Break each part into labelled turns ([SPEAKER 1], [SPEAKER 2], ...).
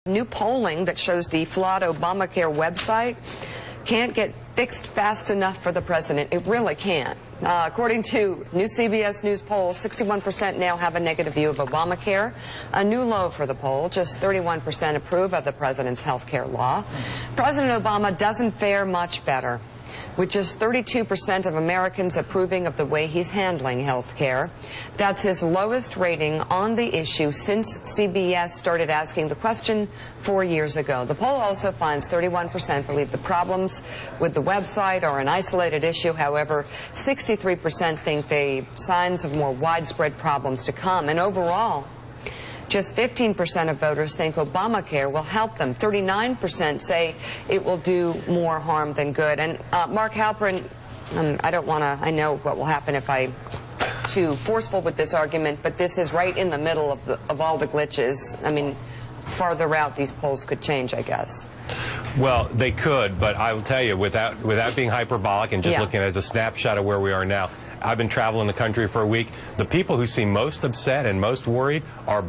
[SPEAKER 1] New polling that shows the flawed Obamacare website can't get fixed fast enough for the president. It really can't. According to new CBS News poll, 61% now have a negative view of Obamacare, a new low for the poll. Just 31% approve of the president's health care law. President Obama doesn't fare much better, with just 32% of Americans approving of the way he's handling health care. That's his lowest rating on the issue since CBS started asking the question 4 years ago. The poll also finds 31% believe the problems with the website are an isolated issue. However, 63% think they signs of more widespread problems to come. And overall, just 15% of voters think Obamacare will help them. 39% say it will do more harm than good. And Mark Halperin, I know what will happen if I'm too forceful with this argument, but this is right in the middle of all the glitches. I mean, farther out these polls could change, I guess.
[SPEAKER 2] Well, they could, but I will tell you, without being hyperbolic and just looking at it as a snapshot of where we are now, I've been traveling the country for a week. The people who seem most upset and most worried are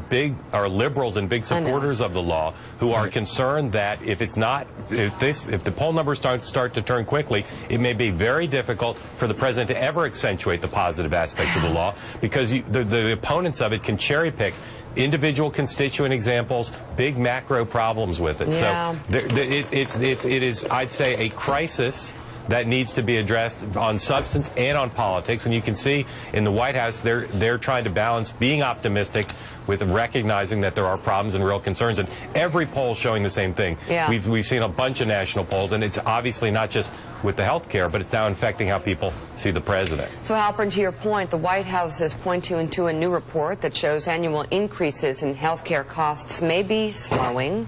[SPEAKER 2] liberals and big supporters of the law, who are concerned that if the poll numbers start to turn quickly, it may be very difficult for the president to ever accentuate the positive aspects of the law, because the opponents of it can cherry pick individual constituent examples, big macro problems with it.
[SPEAKER 1] Yeah.
[SPEAKER 2] So it is, I'd say, a crisis that needs to be addressed on substance and on politics. And you can see in the White House, they're trying to balance being optimistic with recognizing that there are problems and real concerns. And every poll showing the same thing.
[SPEAKER 1] Yeah.
[SPEAKER 2] We've seen a bunch of national polls, and it's obviously not just with the health care, but it's now infecting how people see the president.
[SPEAKER 1] So, Halperin, to your point, the White House is pointing to a new report that shows annual increases in health care costs may be slowing.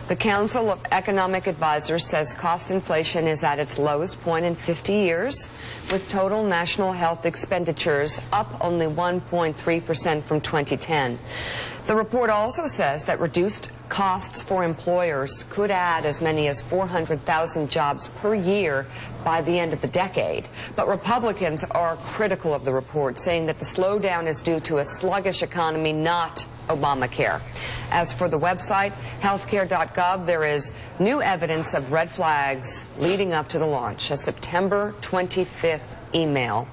[SPEAKER 1] The Council of Economic Advisors says cost inflation is at its lowest point in 50 years, with total national health expenditures up only 1.3% from 2010. The report also says that reduced costs for employers could add as many as 400,000 jobs per year by the end of the decade. But Republicans are critical of the report, saying that the slowdown is due to a sluggish economy, not Obamacare. As for the website, healthcare.gov, there is new evidence of red flags leading up to the launch. A September 25th email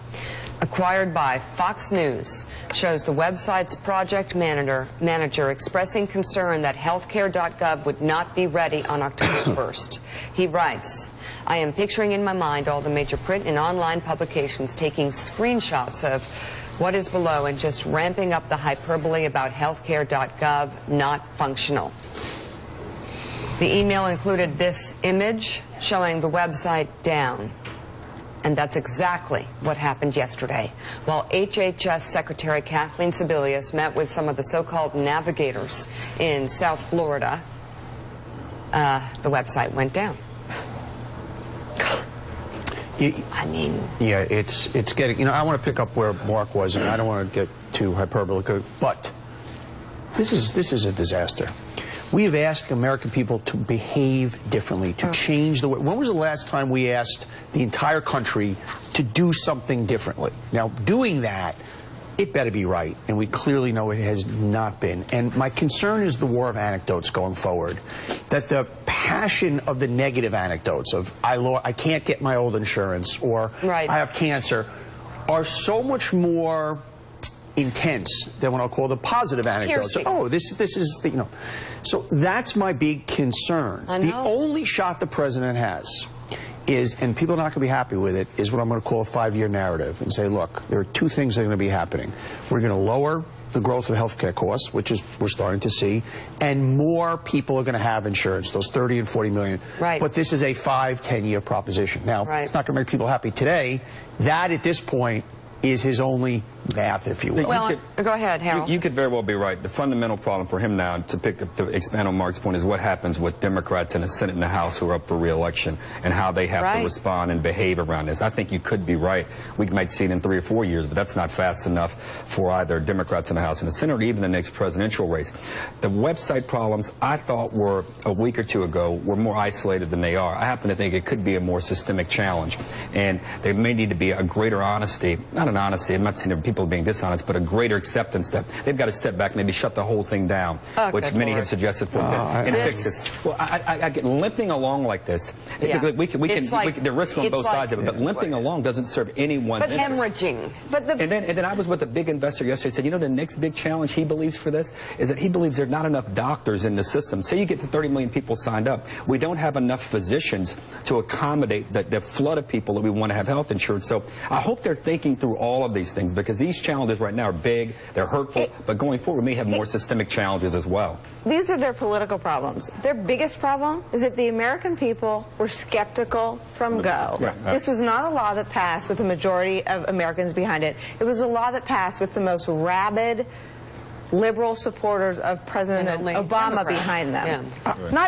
[SPEAKER 1] acquired by Fox News shows the website's project manager expressing concern that healthcare.gov would not be ready on October 1st. He writes, "I am picturing in my mind all the major print and online publications taking screenshots of what is below and just ramping up the hyperbole about healthcare.gov not functional." The email included this image showing the website down. And that's exactly what happened yesterday. While HHS Secretary Kathleen Sebelius met with some of the so-called navigators in South Florida, the website went down. I mean...
[SPEAKER 3] Yeah, it's getting... I want to pick up where Mark was, and I don't want to get too hyperbolic, but this is a disaster. We have asked American people to behave differently, to change the way. When was the last time we asked the entire country to do something differently? Now, doing that, it better be right, and we clearly know it has not been. And my concern is the war of anecdotes going forward, that the passion of the negative anecdotes of I can't get my old insurance, or I have cancer, are so much more intense than what I'll call the positive anecdotes. Oh, this is the, So that's my big concern. The only shot the president has is, and people are not going to be happy with it, is what I'm going to call a 5-year narrative and say, look, there are two things that are going to be happening. We're going to lower the growth of healthcare costs, which is we're starting to see, and more people are going to have insurance, those 30 and 40 million.
[SPEAKER 1] Right.
[SPEAKER 3] But this is a 5-10-year proposition. Now, it's not going to make people happy today. That, at this point, is his only math, if you will.
[SPEAKER 1] Well, go ahead, Harold.
[SPEAKER 4] You could very well be right. The fundamental problem for him now, to expand on Mark's point, is what happens with Democrats in the Senate and the House who are up for re-election, and how they have to respond and behave around this. I think you could be right. We might see it in 3 or 4 years, but that's not fast enough for either Democrats in the House and the Senate, or even the next presidential race. The website problems, I thought, were a week or two ago, were more isolated than they are. I happen to think it could be a more systemic challenge, and there may need to be a greater honesty, not an honesty, I'm not saying that people people are being dishonest, but a greater acceptance that they've got to step back, maybe shut the whole thing down, which many have suggested for and fix this. Well, I get limping along like this.
[SPEAKER 1] Yeah.
[SPEAKER 4] We can the risk on both sides of it, but limping along doesn't serve anyone's interest.
[SPEAKER 1] Hemorrhaging.
[SPEAKER 4] And then I was with a big investor yesterday. Said, you know, the next big challenge he believes for this is that he believes there are not enough doctors in the system. Say you get to 30 million people signed up, we don't have enough physicians to accommodate the flood of people that we want to have health insurance. So I hope they're thinking through all of these things, because these challenges right now are big, they're hurtful, but going forward we may have more systemic challenges as well.
[SPEAKER 5] These are their political problems. Their biggest problem is that the American people were skeptical from go.
[SPEAKER 4] Right.
[SPEAKER 5] This was not a law that passed with a majority of Americans behind it. It was a law that passed with the most rabid liberal supporters of President Obama behind them.
[SPEAKER 1] Yeah.
[SPEAKER 5] Not